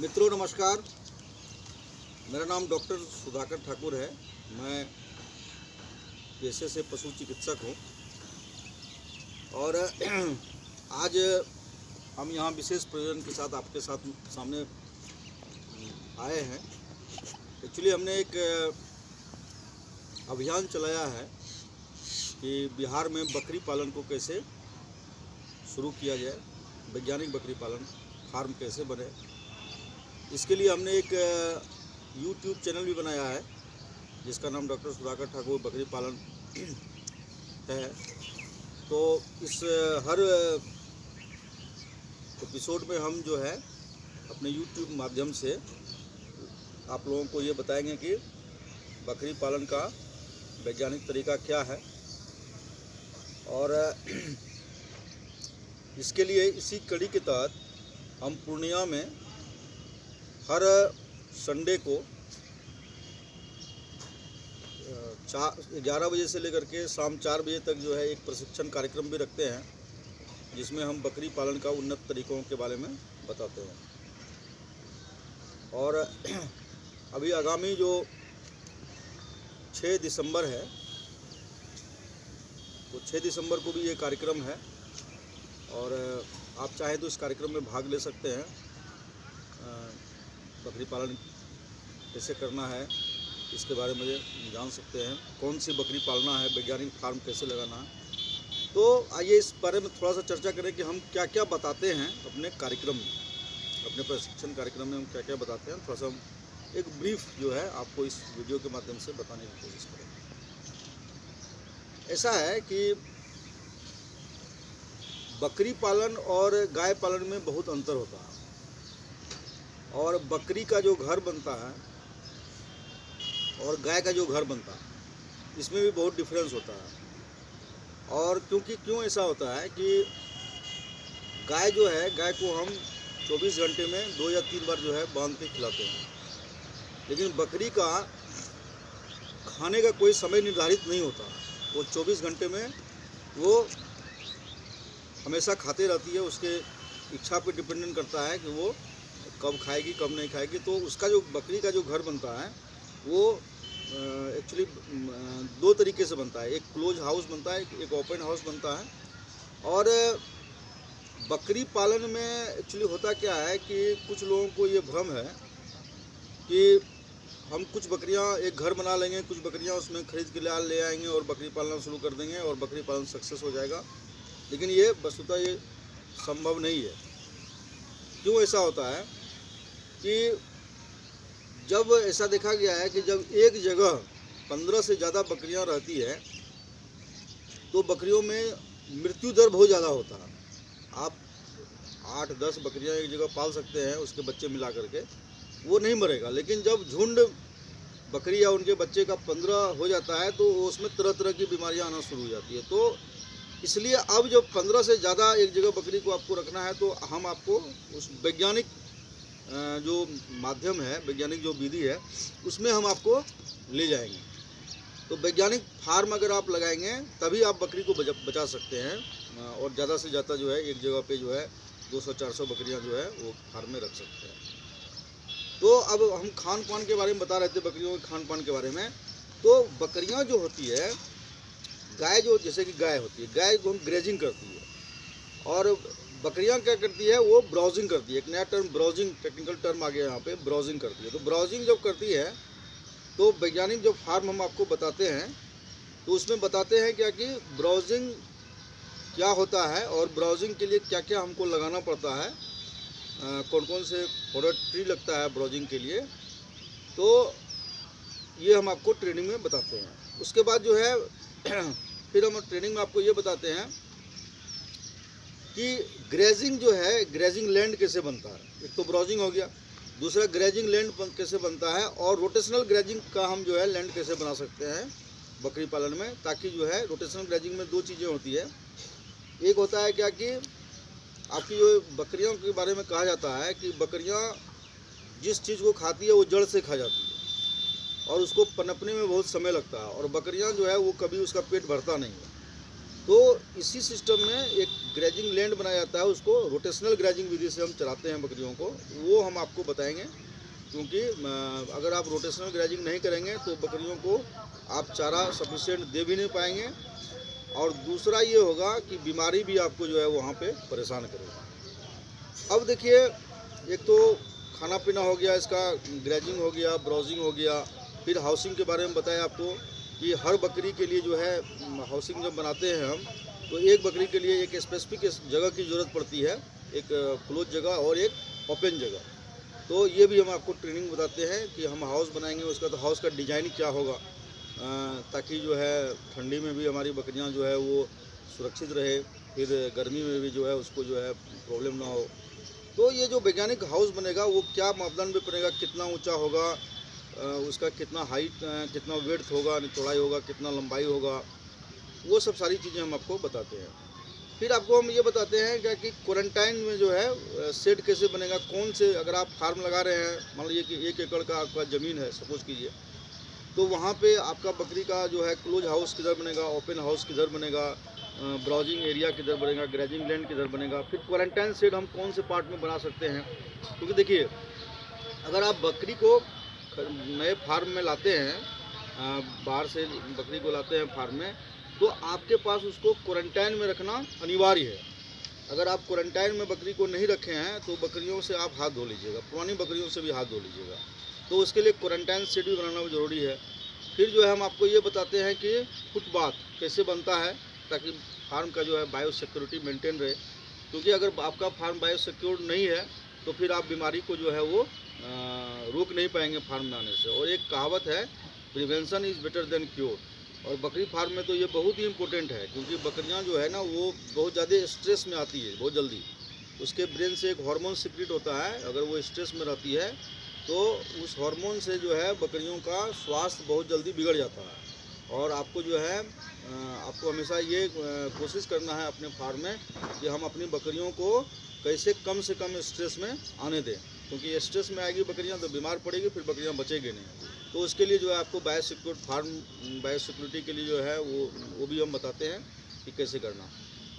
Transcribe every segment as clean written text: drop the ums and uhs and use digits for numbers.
मित्रों नमस्कार। मेरा नाम डॉक्टर सुधाकर ठाकुर है। मैं पेशे से पशु चिकित्सक हूँ और आज हम यहाँ विशेष प्रयोजन के साथ आपके सामने आए हैं। एक्चुअली हमने एक अभियान चलाया है कि बिहार में बकरी पालन को कैसे शुरू किया जाए, वैज्ञानिक बकरी पालन फार्म कैसे बने। इसके लिए हमने एक YouTube चैनल भी बनाया है जिसका नाम डॉक्टर सुधाकर ठाकुर बकरी पालन है। तो इस हर एपिसोड में हम जो है अपने YouTube माध्यम से आप लोगों को ये बताएंगे कि बकरी पालन का वैज्ञानिक तरीका क्या है। और इसके लिए इसी कड़ी के तहत हम पूर्णिया में हर संडे को 11 बजे से लेकर के शाम 4 बजे तक जो है एक प्रशिक्षण कार्यक्रम भी रखते हैं जिसमें हम बकरी पालन का उन्नत तरीकों के बारे में बताते हैं। और अभी आगामी जो 6 दिसंबर है तो 6 दिसंबर को भी ये कार्यक्रम है और आप चाहें तो इस कार्यक्रम में भाग ले सकते हैं। बकरी पालन कैसे करना है इसके बारे में जान सकते हैं, कौन सी बकरी पालना है, वैज्ञानिक फार्म कैसे लगाना है। तो आइए इस बारे में थोड़ा सा चर्चा करें कि हम क्या क्या बताते हैं अपने कार्यक्रम में, अपने प्रशिक्षण कार्यक्रम में हम क्या क्या बताते हैं। थोड़ा सा हम एक ब्रीफ जो है आपको इस वीडियो के माध्यम से बताने की कोशिश करेंगे। ऐसा है कि बकरी पालन और गाय पालन में बहुत अंतर होता है और बकरी का जो घर बनता है और गाय का जो घर बनता है इसमें भी बहुत डिफरेंस होता है। और क्यों ऐसा होता है कि गाय जो है, गाय को हम 24 घंटे में 2 या 3 बार जो है बांध के खिलाते हैं, लेकिन बकरी का खाने का कोई समय निर्धारित नहीं होता। वो 24 घंटे में वो हमेशा खाते रहती है। उसके इच्छा पे डिपेंडेंट करता है कि वो कब खाएगी कब नहीं खाएगी। तो उसका जो बकरी का जो घर बनता है वो एक्चुअली 2 तरीके से बनता है। एक क्लोज हाउस बनता है, एक ओपन हाउस बनता है। और बकरी पालन में एक्चुअली होता क्या है कि कुछ लोगों को ये भ्रम है कि हम कुछ बकरियां एक घर बना लेंगे, कुछ बकरियां उसमें खरीद के ले आएंगे और बकरी पालना शुरू कर देंगे और बकरी पालन सक्सेस हो जाएगा। लेकिन ये वस्तुतः ये संभव नहीं है। क्यों ऐसा होता है कि जब ऐसा देखा गया है कि जब एक जगह 15 से ज़्यादा बकरियां रहती है तो बकरियों में मृत्यु दर बहुत ज़्यादा होता है। आप 8-10 बकरियां एक जगह पाल सकते हैं, उसके बच्चे मिला करके वो नहीं मरेगा। लेकिन जब झुंड बकरी या उनके बच्चे का 15 हो जाता है तो उसमें तरह तरह की बीमारियां आना शुरू हो जाती है। तो इसलिए अब जब 15 से ज़्यादा एक जगह बकरी को आपको रखना है तो हम आपको उस वैज्ञानिक जो माध्यम है, वैज्ञानिक जो विधि है उसमें हम आपको ले जाएंगे। तो वैज्ञानिक फार्म अगर आप लगाएंगे तभी आप बकरी को बचा सकते हैं और ज़्यादा से ज़्यादा जो है एक जगह पे जो है 200-400 बकरियां जो है वो फार्म में रख सकते हैं। तो अब हम खान पान के बारे में बता रहे थे, बकरियों के खान पान के बारे में। तो बकरियां जो होती है, गाय जो जैसे कि गाय होती है, गाय को हम ग्रेजिंग करती है और बकरियां क्या करती है, वो ब्राउजिंग करती है। एक नया टर्म ब्राउजिंग, टेक्निकल टर्म आ गया यहाँ पे, ब्राउजिंग करती है। तो ब्राउजिंग जब करती है तो वैज्ञानिक जो फार्म हम आपको बताते हैं तो उसमें बताते हैं क्या कि ब्राउजिंग क्या होता है और ब्राउजिंग के लिए क्या क्या हमको लगाना पड़ता है, कौन कौन से प्रोडक्ट ट्री लगता है ब्राउजिंग के लिए। तो ये हम आपको ट्रेनिंग में बताते हैं। उसके बाद जो है फिर हम ट्रेनिंग में आपको ये बताते हैं कि ग्रेजिंग जो है, ग्रेजिंग लैंड कैसे बनता है। एक तो ब्राउजिंग हो गया, दूसरा ग्रेजिंग लैंड कैसे बनता है और रोटेशनल ग्रेजिंग का हम जो है लैंड कैसे बना सकते हैं बकरी पालन में। ताकि जो है रोटेशनल ग्रेजिंग में 2 चीज़ें होती है। एक होता है क्या कि आपकी जो बकरियों के बारे में कहा जाता है कि बकरियां जिस चीज़ को खाती है वो जड़ से खा जाती है और उसको पनपने में बहुत समय लगता है और बकरियां जो है वो कभी उसका पेट भरता नहीं है। तो इसी सिस्टम में एक ग्रेजिंग लैंड बनाया जाता है, उसको रोटेशनल ग्रेजिंग विधि से हम चराते हैं बकरियों को, वो हम आपको बताएंगे। क्योंकि अगर आप रोटेशनल ग्रेजिंग नहीं करेंगे तो बकरियों को आप चारा सफिशिएंट दे भी नहीं पाएंगे, और दूसरा ये होगा कि बीमारी भी आपको जो है वहाँ पे परेशान करेगा। अब देखिए, एक तो खाना पीना हो गया, इसका ग्रेजिंग हो गया, ब्राउजिंग हो गया, फिर हाउसिंग के बारे में बताया आपको कि हर बकरी के लिए जो है हाउसिंग जब बनाते हैं हम, तो एक बकरी के लिए एक स्पेसिफिक जगह की ज़रूरत पड़ती है, एक क्लोज जगह और एक ओपन जगह। तो ये भी हम आपको ट्रेनिंग बताते हैं कि हम हाउस बनाएंगे, उसका तो हाउस का डिजाइन क्या होगा, ताकि जो है ठंडी में भी हमारी बकरियां जो है वो सुरक्षित रहे, फिर गर्मी में भी जो है उसको जो है प्रॉब्लम ना हो। तो ये जो वैज्ञानिक हाउस बनेगा वो क्या मापदंड में बनेगा, कितना ऊंचा होगा, उसका कितना हाइट, कितना विड्थ होगा, चौड़ाई होगा, कितना लंबाई होगा, वो सब सारी चीज़ें हम आपको बताते हैं। फिर आपको हम ये बताते हैं क्या कि क्वारंटाइन में जो है शेड कैसे बनेगा, कौन से, अगर आप फार्म लगा रहे हैं, मान लीजिए कि 1 एकड़ का आपका ज़मीन है सपोज कीजिए, तो वहाँ पे आपका बकरी का जो है क्लोज हाउस किधर बनेगा, ओपन हाउस किधर बनेगा, ब्राउजिंग एरिया किधर बनेगा, ग्रेजिंग लैंड किधर बनेगा, फिर क्वारंटाइन शेड हम कौन से पार्ट में बना सकते हैं। क्योंकि देखिए, अगर आप बकरी को नए फार्म में लाते हैं, बाहर से बकरी को लाते हैं फार्म में, तो आपके पास उसको क्वारंटाइन में रखना अनिवार्य है। अगर आप क्वारंटाइन में बकरी को नहीं रखे हैं तो बकरियों से आप हाथ धो लीजिएगा, पुरानी बकरियों से भी हाथ धो लीजिएगा। तो उसके लिए क्वारंटाइन शेड भी बनाना ज़रूरी है। फिर जो है हम आपको ये बताते हैं कि फुटबाथ कैसे बनता है, ताकि फार्म का जो है बायो सिक्योरिटी मेंटेन रहे। क्योंकि अगर आपका फार्म बायो सिक्योर नहीं है तो फिर आप बीमारी को जो है वो रोक नहीं पाएंगे फार्म में आने से। और एक कहावत है, prevention is better than cure. और बकरी फार्म में तो ये बहुत ही इम्पोर्टेंट है, क्योंकि बकरियां जो है ना वो बहुत ज़्यादा स्ट्रेस में आती है बहुत जल्दी। उसके ब्रेन से एक हार्मोन सिक्रेट होता है, अगर वो स्ट्रेस में रहती है तो उस हार्मोन से जो है बकरियों का स्वास्थ्य बहुत जल्दी बिगड़ जाता है। और आपको जो है आपको हमेशा ये कोशिश करना है अपने फार्म में कि हम अपनी बकरियों को कैसे कम से कम स्ट्रेस में आने दें, क्योंकि स्ट्रेस में आएगी बकरियां तो बीमार पड़ेगी, फिर बकरियां बचेगी नहीं। तो उसके लिए जो है आपको बायो सिक्योरिटी के लिए जो है वो भी हम बताते हैं कि कैसे करना।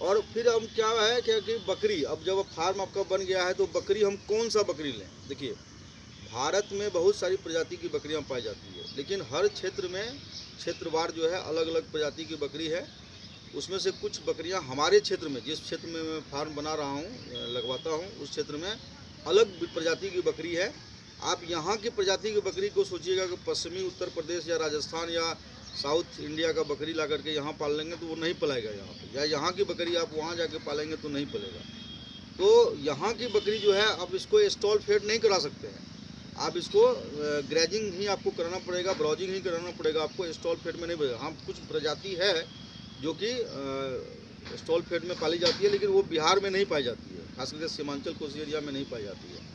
और फिर हम क्या है कि बकरी, अब जब फार्म आपका बन गया है तो बकरी हम कौन सा बकरी लें। देखिए, भारत में बहुत सारी प्रजाति की बकरियां पाई जाती है, लेकिन हर क्षेत्र में क्षेत्रवार जो है अलग अलग प्रजाति की बकरी है। उसमें से कुछ बकरियां हमारे क्षेत्र में, जिस क्षेत्र में मैं फार्म बना रहा हूँ, लगवाता हूँ, उस क्षेत्र में अलग प्रजाति की बकरी है। आप यहाँ की प्रजाति की बकरी को सोचिएगा कि पश्चिमी उत्तर प्रदेश या राजस्थान या साउथ इंडिया का बकरी ला करके यहाँ पाल लेंगे तो वो नहीं पलेगा यहाँ पे, या यहाँ की बकरी आप वहाँ जाके पालेंगे तो नहीं पलेगा। तो यहाँ की बकरी जो है आप इसको स्टॉल फेड नहीं करा सकते हैं, आप इसको ग्रेजिंग ही आपको कराना पड़ेगा, ब्राउजिंग ही कराना पड़ेगा, आपको स्टॉल फेड में नहीं पड़ेगा। हाँ, कुछ प्रजाति है जो कि स्टॉल फेड में पाली जाती है, लेकिन वो बिहार में नहीं पाई जाती है, खास करके सीमांचल कोसी एरिया में नहीं पाई जाती है।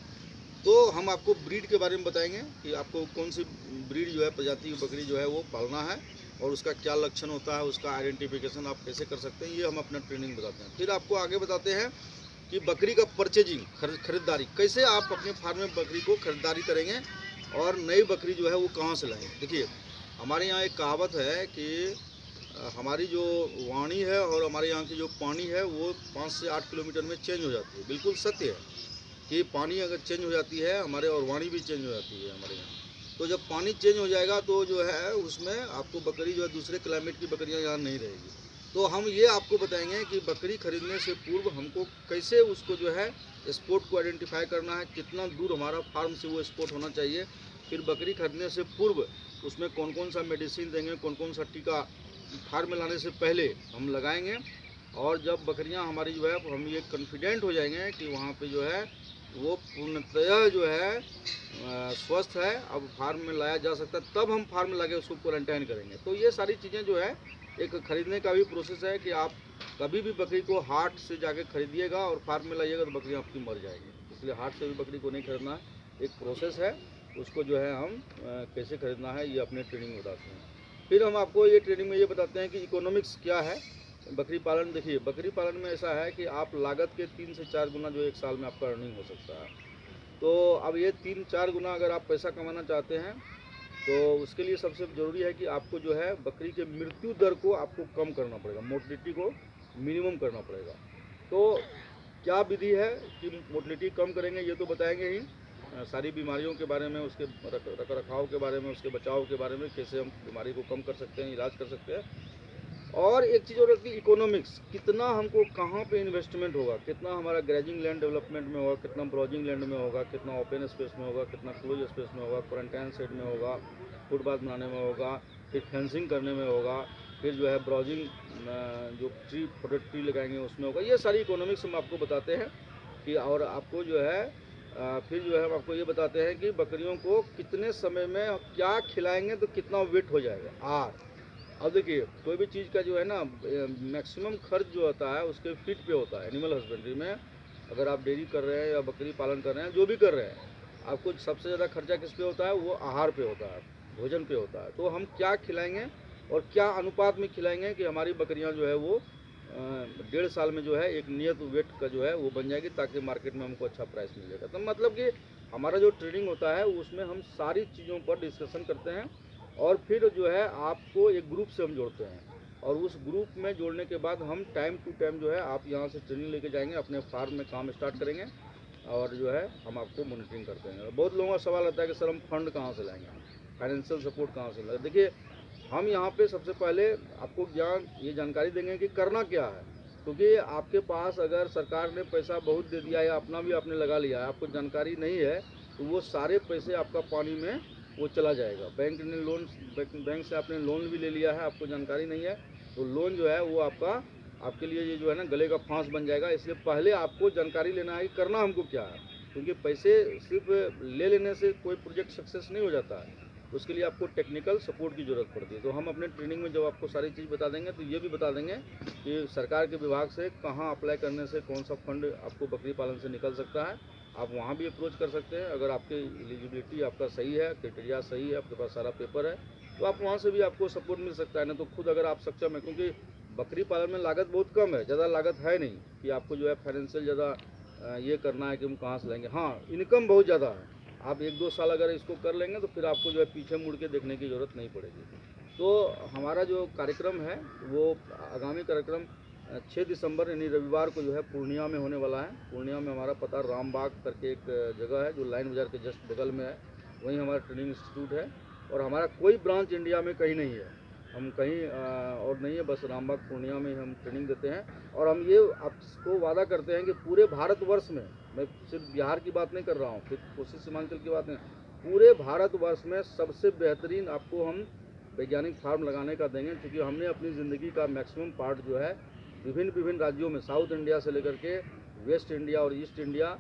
तो हम आपको ब्रीड के बारे में बताएंगे कि आपको कौन सी ब्रीड जो है, प्रजाति की बकरी जो है वो पालना है, और उसका क्या लक्षण होता है, उसका आइडेंटिफिकेशन आप कैसे कर सकते हैं, ये हम अपना ट्रेनिंग बताते हैं। फिर आपको आगे बताते हैं कि बकरी का परचेजिंग, खरीदारी, कैसे आप अपने फार्म में बकरी को खरीदारी करेंगे और नई बकरी जो है वो कहाँ से लाएंगे। देखिए, हमारे यहाँ एक कहावत है कि हमारी जो वाणी है और हमारे यहाँ की जो पानी है वो 5 से 8 किलोमीटर में चेंज हो जाती है। बिल्कुल सत्य है कि पानी अगर चेंज हो जाती है हमारे, और वाणी भी चेंज हो जाती है हमारे यहाँ। तो जब पानी चेंज हो जाएगा तो जो है उसमें आपको बकरी जो है दूसरे क्लाइमेट की बकरियाँ यहाँ नहीं रहेगी। तो हम ये आपको बताएंगे कि बकरी खरीदने से पूर्व हमको कैसे उसको जो है स्पॉट को आइडेंटिफाई करना है, कितना दूर हमारा फार्म से वो स्पॉट होना चाहिए। फिर बकरी खरीदने से पूर्व उसमें कौन कौन सा मेडिसिन देंगे, कौन कौन सा टीका फार्म में लाने से पहले हम लगाएंगे। और जब बकरियां हमारी जो है हम ये कॉन्फिडेंट हो जाएंगे कि वहाँ पे जो है वो पूर्णतः जो है स्वस्थ है, अब फार्म में लाया जा सकता है, तब हम फार्म में लाके उसको क्वारंटाइन करेंगे। तो ये सारी चीज़ें जो है एक खरीदने का भी प्रोसेस है कि आप कभी भी बकरी को हाट से जाके खरीदिएगा और फार्म में लाइएगा तो बकरी आपकी मर जाएगी। इसलिए हाट से भी बकरी को नहीं खरीदना है, एक प्रोसेस है, उसको जो है हम कैसे खरीदना है ये अपने ट्रेनिंग में बताते हैं। फिर हम आपको ये ट्रेनिंग में ये बताते हैं कि इकोनॉमिक्स क्या है बकरी पालन। देखिए, बकरी पालन में ऐसा है कि आप लागत के 3 से 4 गुना जो एक साल में आपका अर्निंग हो सकता है। तो अब ये 3-4 गुना अगर आप पैसा कमाना चाहते हैं तो उसके लिए सबसे ज़रूरी है कि आपको जो है बकरी के मृत्यु दर को आपको कम करना पड़ेगा, मोर्टलिटी को मिनिमम करना पड़ेगा। तो क्या विधि है कि मोर्टलिटी कम करेंगे, ये तो बताएंगे ही। सारी बीमारियों के बारे में, उसके रख रखाव के बारे में, उसके बचाव के बारे में, कैसे हम बीमारी को कम कर सकते हैं, इलाज कर सकते हैं। और एक चीज़ और रहती है इकोनॉमिक्स, कितना हमको कहाँ पे इन्वेस्टमेंट होगा, कितना हमारा ग्रेजिंग लैंड डेवलपमेंट में होगा, कितना ब्राउजिंग लैंड में होगा, कितना ओपन स्पेस में होगा, कितना क्लोज स्पेस में होगा, क्वारंटाइन सेट में होगा, फुटपाथ बनाने में होगा, फिर फेंसिंग करने में होगा, फिर जो है ब्राउजिंग जो प्रोडक्ट ट्री लगाएंगे उसमें होगा। ये सारी इकोनॉमिक्स हम आपको बताते हैं कि, और आपको जो है फिर जो है हम आपको ये बताते हैं कि बकरियों को कितने समय में क्या खिलाएंगे तो कितना वेट हो जाएगा। अब देखिए, कोई भी चीज़ का जो है ना मैक्सिमम खर्च जो होता है उसके फीट पे होता है। एनिमल हस्बेंड्री में अगर आप डेयरी कर रहे हैं या बकरी पालन कर रहे हैं, जो भी कर रहे हैं, आपको सबसे ज़्यादा खर्चा किस पे होता है, वो आहार पे होता है, भोजन पे होता है। तो हम क्या खिलाएंगे और क्या अनुपात में खिलाएंगे कि हमारी बकरियां जो है वो 1.5 साल में जो है एक नियत वेट का जो है वो बन जाएगी, ताकि मार्केट में हमको अच्छा प्राइस मिल जाएगा। तो मतलब कि हमारा जो ट्रेनिंग होता है उसमें हम सारी चीज़ों पर डिस्कशन करते हैं, और फिर जो है आपको एक ग्रुप से हम जोड़ते हैं, और उस ग्रुप में जोड़ने के बाद हम टाइम टू टाइम जो है आप यहाँ से ट्रेनिंग लेके जाएंगे, अपने फार्म में काम स्टार्ट करेंगे, और जो है हम आपको मॉनिटरिंग करते हैं। बहुत लोगों का सवाल आता है कि सर हम फंड कहाँ से लाएंगे, फाइनेंशियल सपोर्ट कहाँ से लाएंगे। देखिए, हम यहाँ पे सबसे पहले आपको ये जानकारी देंगे कि करना क्या है, क्योंकि आपके पास अगर सरकार ने पैसा बहुत दे दिया या अपना भी आपने लगा लिया है, आपको जानकारी नहीं है, तो वो सारे पैसे आपका पानी में वो चला जाएगा। बैंक से आपने लोन भी ले लिया है, आपको जानकारी नहीं है, तो लोन जो है वो आपके लिए ये जो है ना गले का फांस बन जाएगा। इसलिए पहले आपको जानकारी लेना है कि करना हमको क्या है, क्योंकि पैसे सिर्फ ले लेने से कोई प्रोजेक्ट सक्सेस नहीं हो जाता है, उसके लिए आपको टेक्निकल सपोर्ट की ज़रूरत पड़ती है। तो हम अपने ट्रेनिंग में जब आपको सारी चीज़ बता देंगे, तो ये भी बता देंगे कि सरकार के विभाग से कहाँ अप्लाई करने से कौन सा फंड आपको बकरी पालन से निकल सकता है, आप वहाँ भी अप्रोच कर सकते हैं। अगर आपकी एलिजिबिलिटी आपका सही है, क्राइटेरिया सही है, आपके पास सारा पेपर है, तो आप वहाँ से भी आपको सपोर्ट मिल सकता है। ना तो खुद अगर आप सक्षम है, क्योंकि बकरी पालन में लागत बहुत कम है, ज़्यादा लागत है नहीं कि आपको जो है फाइनेंशियल ज़्यादा ये करना है कि हम कहाँ से लाएंगे। हाँ, इनकम बहुत ज़्यादा है, आप 1-2 साल अगर इसको कर लेंगे तो फिर आपको जो है पीछे मुड़ के देखने की ज़रूरत नहीं पड़ेगी। तो हमारा जो कार्यक्रम है वो आगामी कार्यक्रम 6 दिसंबर यानी रविवार को जो है पूर्णिया में होने वाला है। पूर्णिया में हमारा पता रामबाग करके एक जगह है जो लाइन बाज़ार के जस्ट बगल में है, वहीं हमारा ट्रेनिंग इंस्टीट्यूट है। और हमारा कोई ब्रांच इंडिया में कहीं नहीं है, हम कहीं और नहीं है, बस रामबाग पूर्णिया में हम ट्रेनिंग देते हैं। और हम ये आपको वादा करते हैं कि पूरे भारतवर्ष में, मैं सिर्फ बिहार की बात नहीं कर रहा हूँ, सिर्फ कोसी सीमांचल की बात नहीं, पूरे भारतवर्ष में सबसे बेहतरीन आपको हम वैज्ञानिक फार्म लगाने का देंगे। क्योंकि हमने अपनी ज़िंदगी का मैक्सिमम पार्ट जो है विभिन्न राज्यों में, साउथ इंडिया से लेकर के वेस्ट इंडिया और ईस्ट इंडिया,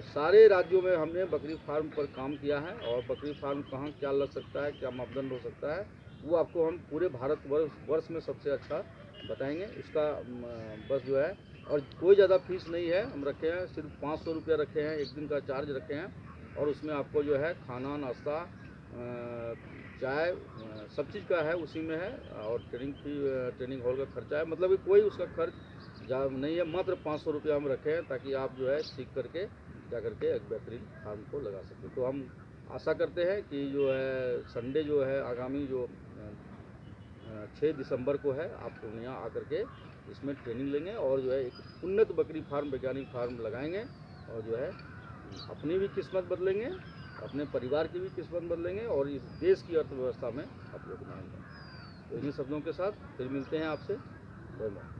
सारे राज्यों में हमने बकरी फार्म पर काम किया है। और बकरी फार्म कहाँ क्या लग सकता है, क्या मापदंड हो सकता है, वो आपको हम पूरे भारतवर्ष में सबसे अच्छा बताएंगे। इसका बस जो है, और कोई ज़्यादा फीस नहीं है, हम रखे हैं सिर्फ 500 रुपया रखे हैं, एक दिन का चार्ज रखे हैं। और उसमें आपको जो है खाना, नाश्ता, चाय, सब चीज़ का है उसी में है। और ट्रेनिंग हॉल का खर्चा है, मतलब कि कोई उसका खर्च ज़्यादा नहीं है, मात्र 500 रुपया हम रखे हैं, ताकि आप जो है सीख करके जा करके एक बेहतरीन फार्म को लगा सकें। तो हम आशा करते हैं कि जो है संडे जो है आगामी जो 6 दिसंबर को है, आप पूर्णिया आकर के इसमें ट्रेनिंग लेंगे, और जो है एक उन्नत बकरी फार्म, वैज्ञानिक फार्म लगाएंगे, और जो है अपनी भी किस्मत बदलेंगे, अपने परिवार की भी किस्मत बदलेंगे, और इस देश की अर्थव्यवस्था में आप योगदान देंगे। तो इन्हीं शब्दों के साथ फिर मिलते हैं आपसे। धन्यवाद।